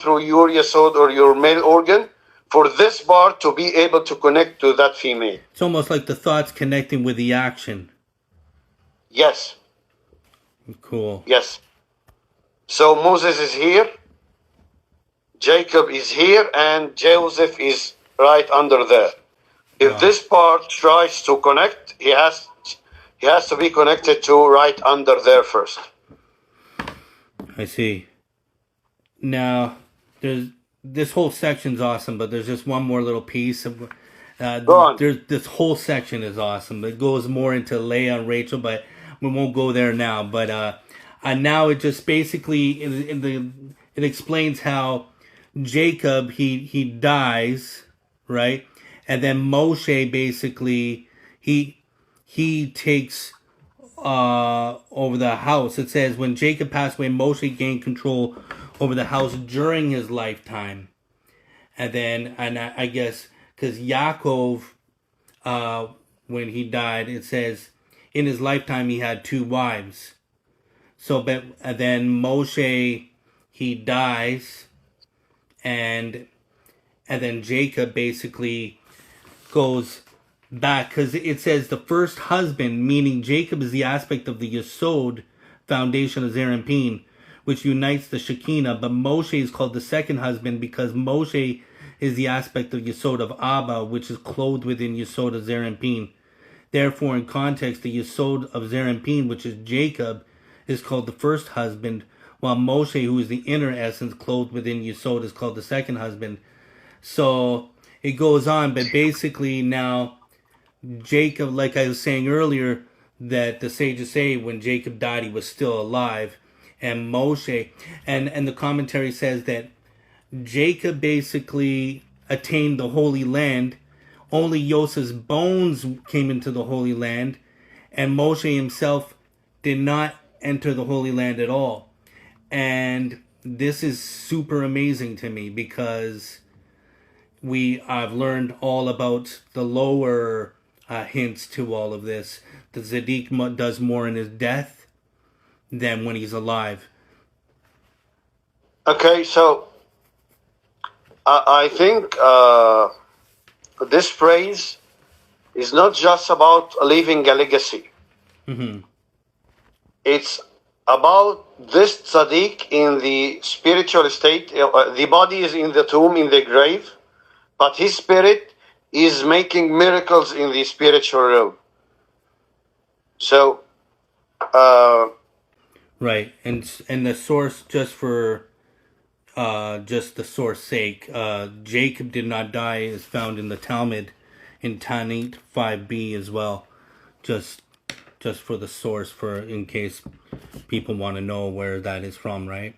through your yesod or your male organ for this part to be able to connect to that female. It's almost like the thoughts connecting with the action. Yes. Cool. Yes. So Moses is here, Jacob is here, and Joseph is right under there. If this part tries to connect, he has to be connected to right under there first. I see. Now, this whole section's awesome, but there's just one more little piece of. Go on. This whole section is awesome. It goes more into Leah and Rachel, but we won't go there now. But now it just basically it explains how Jacob he dies, right, and then Moshe basically he takes over the house. It says when Jacob passed away, Moshe gained control over the house during his lifetime, and I guess because Yaakov, when he died, it says in his lifetime he had 2 wives. So, but then Moshe he dies, and then Jacob basically goes back, because it says the first husband, meaning Jacob is the aspect of the Yesod, foundation of Zer and Pin, which unites the Shekinah, but Moshe is called the second husband because Moshe is the aspect of Yesod of Abba, which is clothed within Yesod of Zer and Pin. Therefore, in context, the Yesod of Zer and Pin, which is Jacob, is called the first husband, while Moshe, who is the inner essence clothed within Yesod, is called the second husband. So it goes on, but basically now Jacob, like I was saying earlier, that the sages say when Jacob died, he was still alive. And Moshe, and the commentary says that Jacob basically attained the Holy Land. Only Yosef's bones came into the Holy Land, and Moshe himself did not enter the Holy Land at all. And this is super amazing to me because I've learned all about the lower hints to all of this. The Tzaddik does more in his death than when he's alive. Okay, so I think this phrase is not just about leaving a legacy. Mm-hmm. It's about this tzaddik in the spiritual state. The body is in the tomb, in the grave, but his spirit is making miracles in the spiritual realm. So, right, and the source, just for just the source sake, Jacob did not die is found in the Talmud in Tanit 5b as well. Just for the source, for in case people want to know where that is from, right?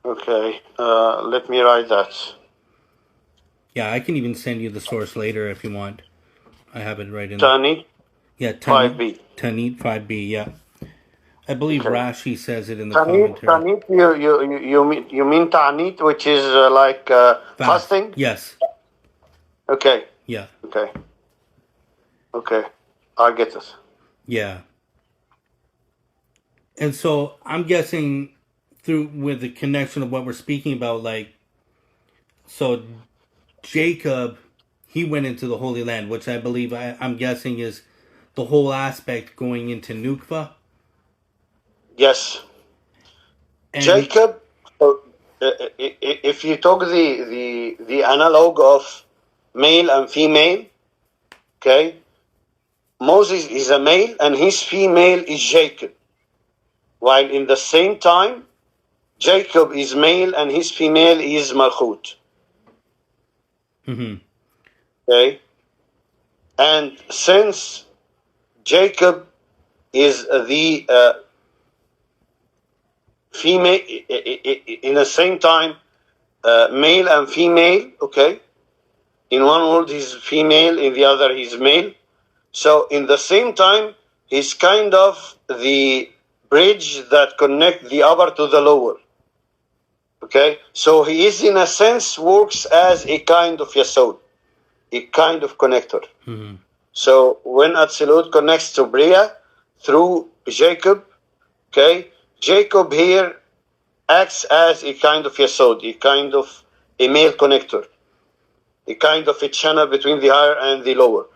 Okay, let me write that. Yeah, I can even send you the source later if you want. I have it right in Tanit? Yeah, 5b. Tanit 5b, yeah. I believe Okay. Rashi says it in the commentary. Tanit, you mean Tanit, which is like fasting? Yes. Okay. Yeah. Okay. I get it. Yeah. And so I'm guessing with the connection of what we're speaking about, like, so Jacob, he went into the Holy Land, which I believe, I'm guessing is the whole aspect going into Nukva. Yes. And Jacob, if you talk the analog of male and female, okay, Moses is a male and his female is Jacob. While in the same time, Jacob is male and his female is Malchut. Mm-hmm. Okay? And since Jacob is the female, in the same time, male and female, okay? In one world he's female, in the other he's male. So in the same time, he's kind of the bridge that connects the upper to the lower. Okay? So he is, in a sense, works as a kind of Yesod, a kind of connector. Mm-hmm. So when Atzilut connects to Bria through Jacob, okay, Jacob here acts as a kind of yesod, a kind of a male connector, a kind of a channel between the higher and the lower.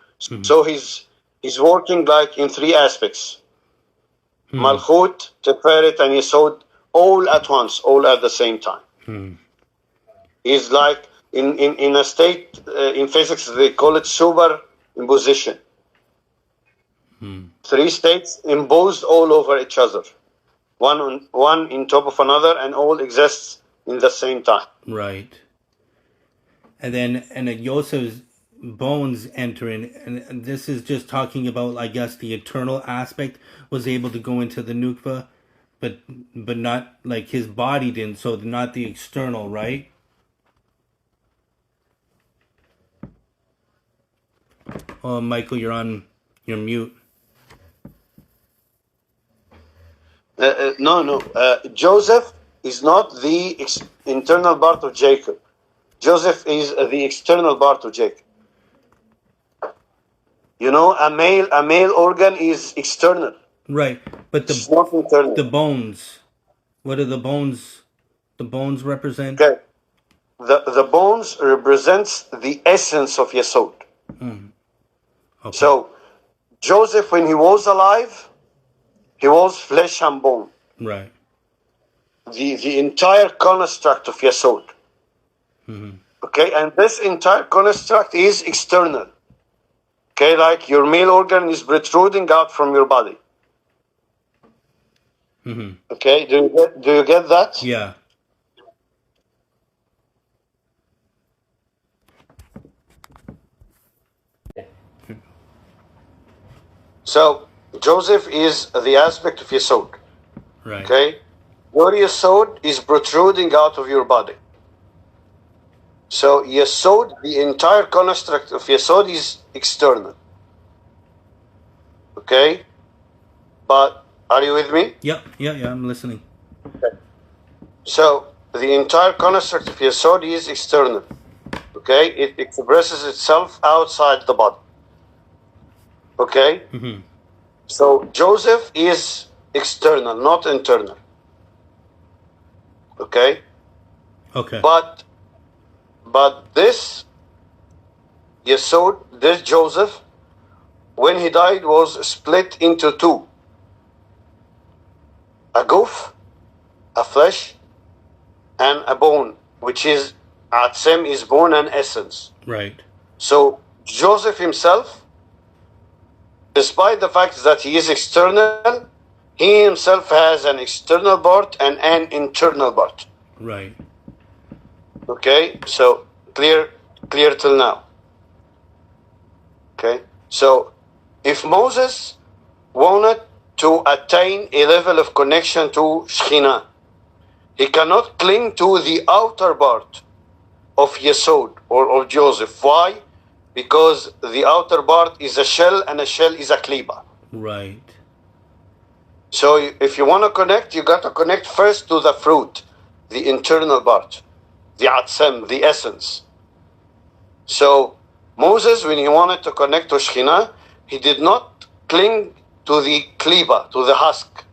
So he's working like in three aspects: Malchut, Tiferet, and Yesod, all at once, all at the same time. He's like in a state, in physics they call it superimposition. Three states imposed all over each other, one in top of another, and all exists in the same time. Right. And then Yosef's bones enter in, and this is just talking about, I guess, the eternal aspect was able to go into the nukva, but not like his body didn't, so not the external, right? Oh, Michael, you're mute. No. Joseph is not the internal part of Jacob. Joseph is the external part of Jacob. You know, a male organ is external. Right, but It's not internal. the bones. What do the bones represent? Okay. The bones represents the essence of Yesod. Okay. So Joseph, when he was alive, he was flesh and bone. Right. The entire construct of Yesod. Okay, and this entire construct is external. Okay, like your male organ is protruding out from your body. Okay, do you get that? Yeah. So Joseph is the aspect of Yesod. Right. Okay, your Yesod is protruding out of your body. So Yesod, the entire construct of Yesod is external. Okay, but are you with me? Yeah, I'm listening. Okay. So the entire construct of Yesod is external. Okay, it expresses itself outside the body. Okay, so Joseph is external, not internal. Okay, Okay. but this Yesod, this Joseph, when he died, was split into two: a guf, a flesh, and a bone, which is Atzem, is bone and essence. Right. So Joseph himself, despite the fact that he is external, he himself has an external part and an internal part. Right. Okay, so clear till now. Okay, so if Moses wanted to attain a level of connection to Shekhinah, he cannot cling to the outer part of Yesod or of Joseph. Why? Because the outer part is a shell, and a shell is a klipa. Right. So if you want to connect, you got to connect first to the fruit, the internal part, the atzem, the essence. So Moses, when he wanted to connect to Shekhinah, he did not cling to the klipa, to the husk.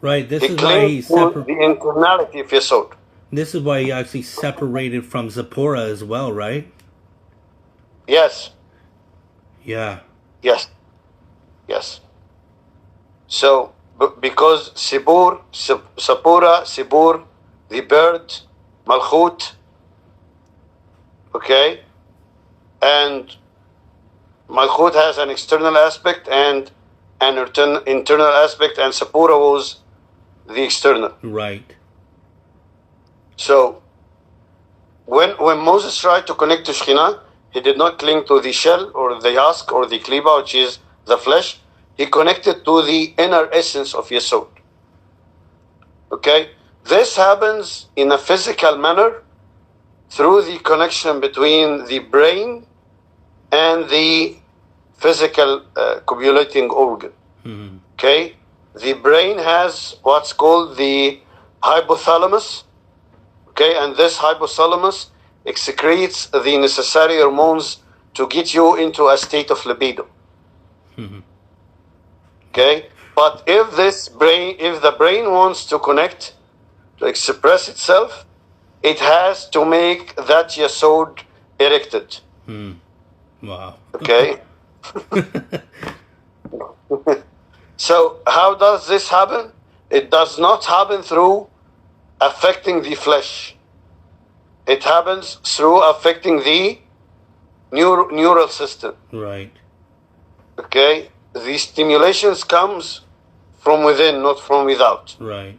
Right. This He is why he clinged to the internality of Yesod. This is why he actually separated from Zipporah as well, right? Yes. Yeah. Yes. So, because Sibur, Sapura, Sibur, the bird, Malchut, okay, and Malchut has an external aspect and an internal aspect, and Sapura was the external. Right. So, when Moses tried to connect to Shekhinah, he did not cling to the shell or the husk or the klipa, which is the flesh. He connected to the inner essence of Yesod. Okay? This happens in a physical manner through the connection between the brain and the physical copulating organ. Okay? The brain has what's called the hypothalamus. Okay? And this hypothalamus excretes the necessary hormones to get you into a state of libido. Okay, but if the brain wants to connect to express itself, it has to make that yesod erected. Wow. Okay? So how does this happen? It does not happen through affecting the flesh. It happens through affecting the neural system. Right. Okay? The stimulations comes from within, not from without. Right.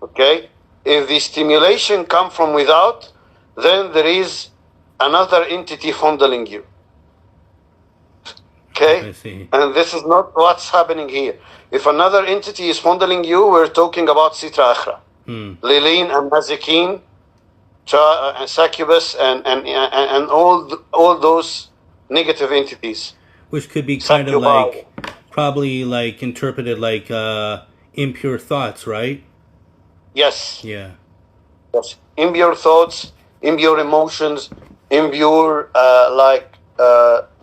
Okay? If the stimulation comes from without, then there is another entity fondling you. Okay? I see. And this is not what's happening here. If another entity is fondling you, we're talking about Sitra Akhra. Lilin and Mazikin, and Succubus, and all those negative entities. Which could be kind of like, probably like interpreted like impure thoughts, right? Yes. Yeah. Yes. Impure thoughts, impure emotions, impure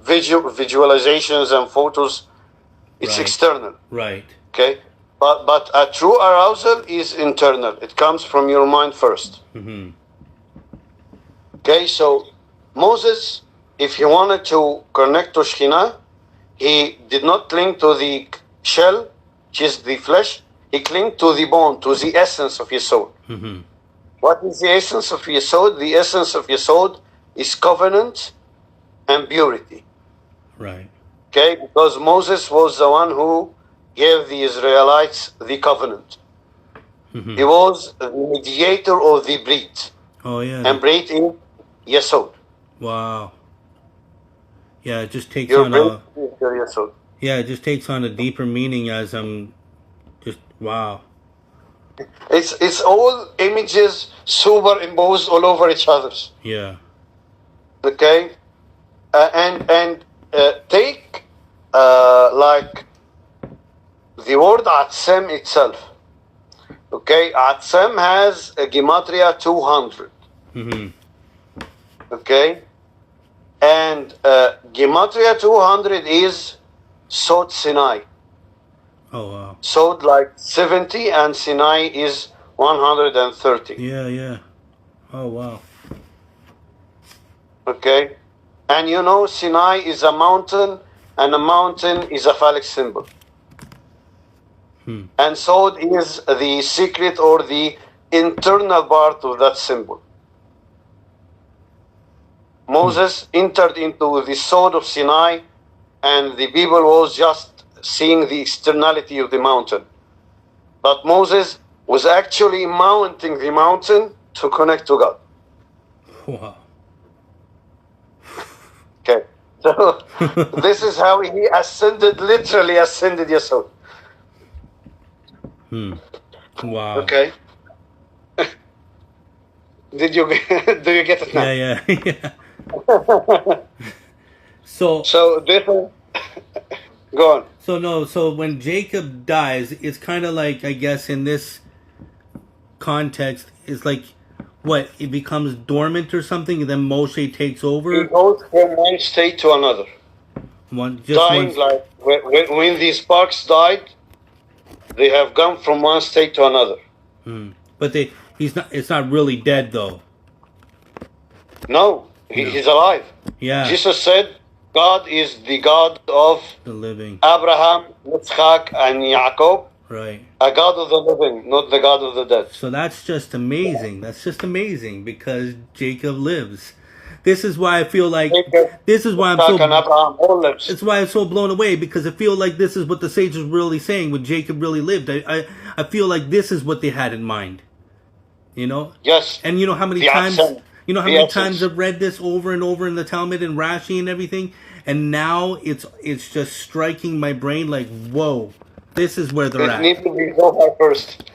visualizations and photos. It's Right. external. Right. Okay. But a true arousal is internal. It comes from your mind first. Okay, so Moses, if he wanted to connect to Shekhinah, he did not cling to the shell, which is the flesh. He clung to the bone, to the essence of Yesod. What is the essence of Yesod? The essence of Yesod is covenant and purity. Right. Okay, because Moses was the one who gave the Israelites the covenant. He was the mediator of the Brit. Oh, yeah. And Brit is Yesod. Wow. Yeah, it just takes Your on Brit a... is your Yesod. Yeah, it just takes on a deeper meaning as I'm just... Wow. It's all images superimposed all over each other. Yeah. Okay? Take like the word Atzem itself. Okay? Atzem has a gematria 200. Okay? And gematria 200 is Sod Sinai. Oh, wow. Sod like 70 and Sinai is 130. Yeah. Oh, wow. Okay? And you know Sinai is a mountain, and a mountain is a phallic symbol. And Sod is the secret or the internal part of that symbol. Moses entered into the Sod of Sinai, and the people was just seeing the externality of the mountain. But Moses was actually mounting the mountain to connect to God. Wow. Okay. So this is how he ascended, literally ascended Yesod. Wow. Okay. Do you get it now? Yeah. So this is, go on. So when Jacob dies, it's kind of like, I guess in this context, it's like, what, it becomes dormant or something, and then Moshe takes over? It goes from one state to another. Dying, like when these sparks died, they have gone from one state to another. But it's not really dead though. No, he's alive. Yeah. Jesus said, God is the God of The living. Abraham, Yitzchak, and Yaakov. Right. A God of the living, not the God of the dead. So that's just amazing. That's just amazing because Jacob lives. This is why I feel like this is why I'm so. And Abraham all lives. It's why I'm so blown away because I feel like this is what the sages were really saying when Jacob really lived. I feel like this is what they had in mind. You know. Yes. And you know how many times times I've read this over and over in the Talmud and Rashi and everything, and now it's just striking my brain like, whoa, this is where they're at. It needs to be Zohar first.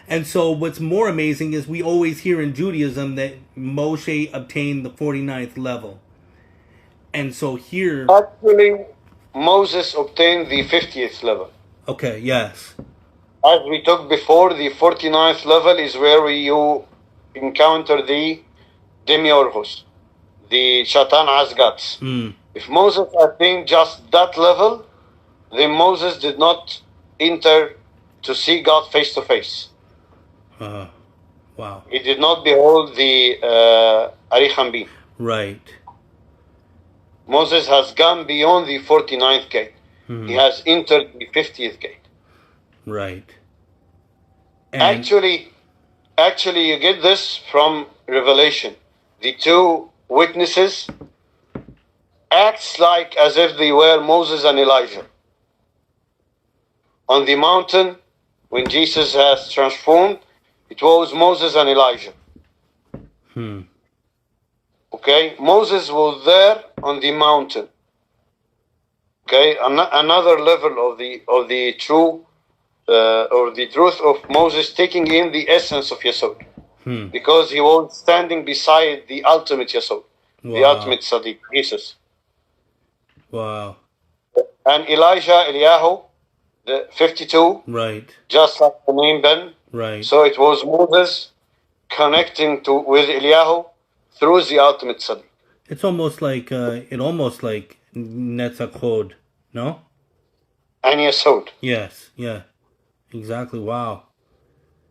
And so what's more amazing is we always hear in Judaism that Moshe obtained the 49th level. And so here... Actually, Moses obtained the 50th level. Okay, yes. As we talked before, the 49th level is where you encounter the Demiurgos, the Shatan Asgats. If Moses attained just that level, then Moses did not enter to see God face to face. Wow. He did not behold the Arich Hambin. Right. Moses has gone beyond the 49th gate. He has entered the 50th gate. Right. And Actually, you get this from Revelation. The two witnesses acts like as if they were Moses and Elijah. On the mountain, when Jesus has transformed, it was Moses and Elijah. Okay, Moses was there on the mountain. Okay, another level of the true or the truth of Moses taking in the essence of Yesod, because he was standing beside the ultimate Yesod, the ultimate Sadiq, Jesus. Wow. And Elijah, Eliyahu, the 52, Right. just like the name Ben. Right. So it was Moses connecting with Eliyahu through the ultimate Sadiq. It's almost like Netzachod, no? And Yesod. Yes. Yeah. Exactly. Wow.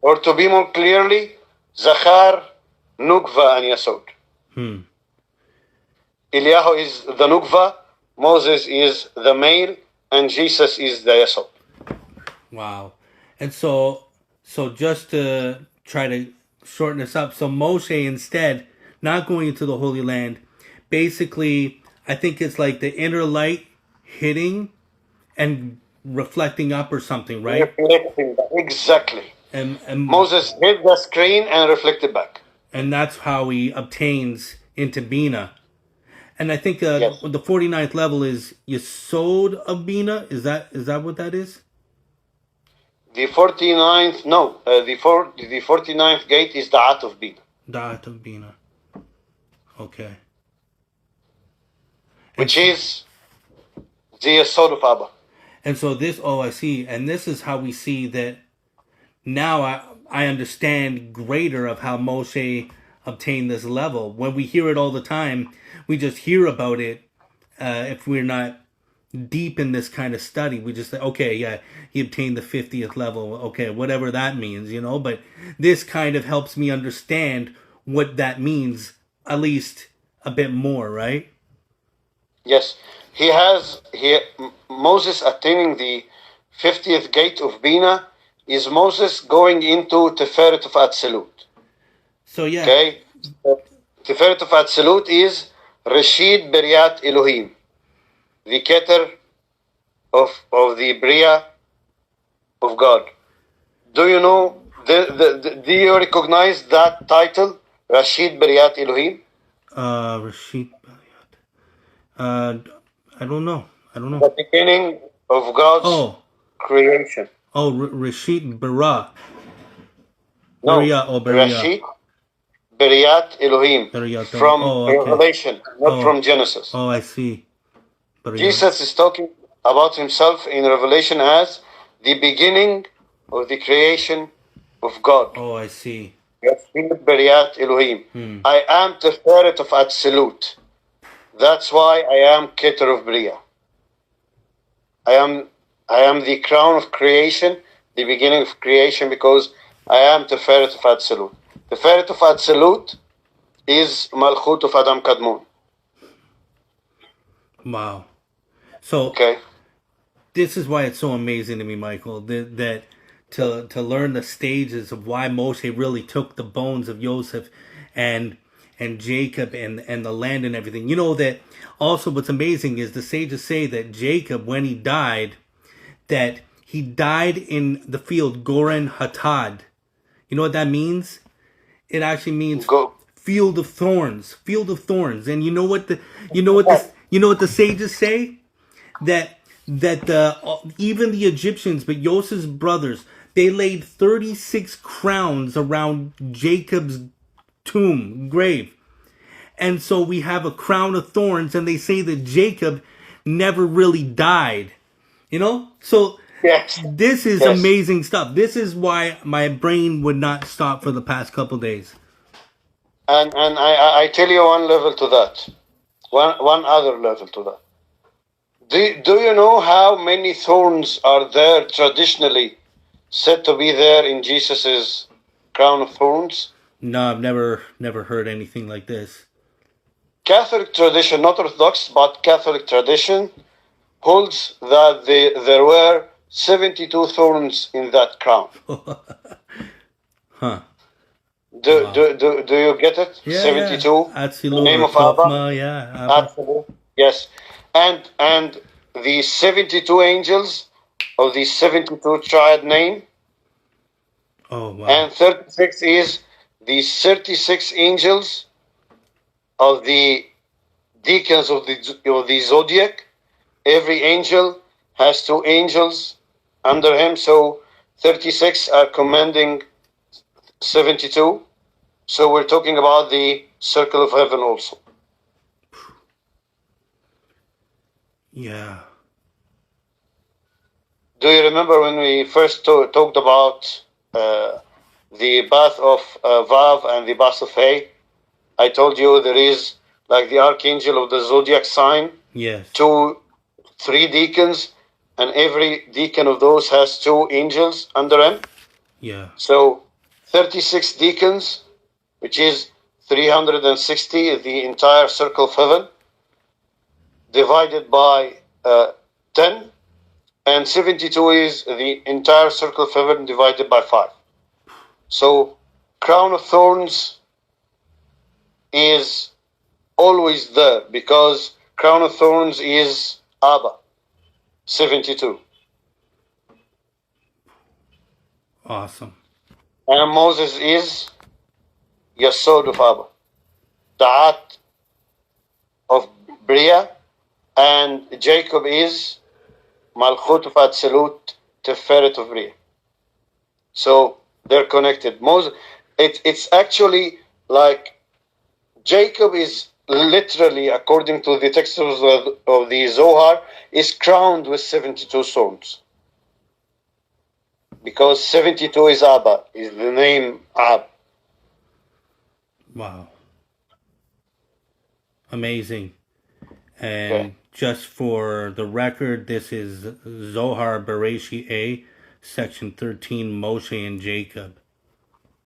Or to be more clearly, Zohar, Nukva, and Yesod. Eliyahu is the Nukva, Moses is the male, and Jesus is the Yesod. Wow. And so just to try to shorten this up, so Moshe instead, not going into the Holy Land, basically, I think it's like the inner light hitting and reflecting up or something, right? Reflecting back. Exactly. And Moses hit the screen and reflected back. And that's how he obtains into Bina. And I think Yes. the 49th level is Yesod of Bina. Is that what that is? The 49th, no. The 49th gate is the At of Bina. Da'at of Bina. Okay. Which is the Yesod of Abba. And so this, I see. And this is how we see that now I understand greater of how Moshe obtained this level. When we hear it all the time, we just hear about it. If we're not deep in this kind of study, we just say, okay, yeah, he obtained the 50th level. Okay, whatever that means, but this kind of helps me understand what that means, at least a bit more, right? Yes. Moses attaining the 50th gate of Bina is Moses going into Tiferet of Atzilut. So, yeah. Okay? Tiferet of Atzilut is Reshit Beriat Elohim, the Keter of the Bria of God. Do you know, do you recognize that title, Reshit Beriat Elohim? Reshit Beriat. I don't know. The beginning of God's creation. Oh, Reshit Bara. No, Beria, Beria. Reshit Beriat Elohim. From Revelation, not from Genesis. Oh, I see. Beria. Jesus is talking about himself in Revelation as the beginning of the creation of God. Oh, I see. Reshit Beriat Elohim. I am the Tiferet of Atzilut. That's why I am Keter of Bria. I am the crown of creation, the beginning of creation, because I am Tiferet of Atzilut. Tiferet of Atzilut is Malchut of Adam Kadmon. Wow. So, okay. This is why it's so amazing to me, Michael, that to learn the stages of why Moshe really took the bones of Joseph and Jacob and the land and everything. That also what's amazing is the sages say that Jacob, when he died, that he died in the field Goren Hatad. You know what that means? It actually means field of thorns. Field of thorns. And you know what the sages say? That even the Egyptians, but Joseph's brothers, they laid 36 crowns around Jacob's grave. And so we have a crown of thorns, and they say that Jacob never really died. So yes. This is amazing stuff. This is why my brain would not stop for the past couple of days. And I tell you one level to that. One other level to that. Do you know how many thorns are there traditionally said to be there in Jesus's crown of thorns? No, I've never heard anything like this. Catholic tradition, not Orthodox, but Catholic tradition, holds that there were 72 thorns in that crown. Huh. Do, Wow. do you get it? Yeah, 72? yeah. The name of Abba? Yeah, Abba. Absolutely. Yes. And the 72 angels of the 72 triad name, Oh, wow. and 36 is the 36 angels of the deacons of the zodiac. Every angel has 2 angels under him, so 36 are commanding 72. So we're talking about the circle of heaven also. Yeah. Do you remember when we first talked about the bath of Vav and the bath of Hay? I told you there is, like the archangel of the zodiac sign, Yes. 3 deacons, and every deacon of those has 2 angels under him. Yeah. So 36 deacons, which is 360, the entire circle of heaven, divided by 10, and 72 is the entire circle of heaven divided by 5. So crown of thorns is always there because crown of thorns is Abba, 72. Awesome. And Moses is Yasod of Abba, Da'at of Bria, and Jacob is Malchut of Atzilut, Teferet of Bria. So they're connected. Moses, it's actually like Jacob is literally, according to the text of the Zohar, is crowned with 72 thorns. Because 72 is Abba, is the name Ab. Wow. Amazing. And Okay. just for the record, this is Zohar Bereshit A, section 13, Moshe and Jacob.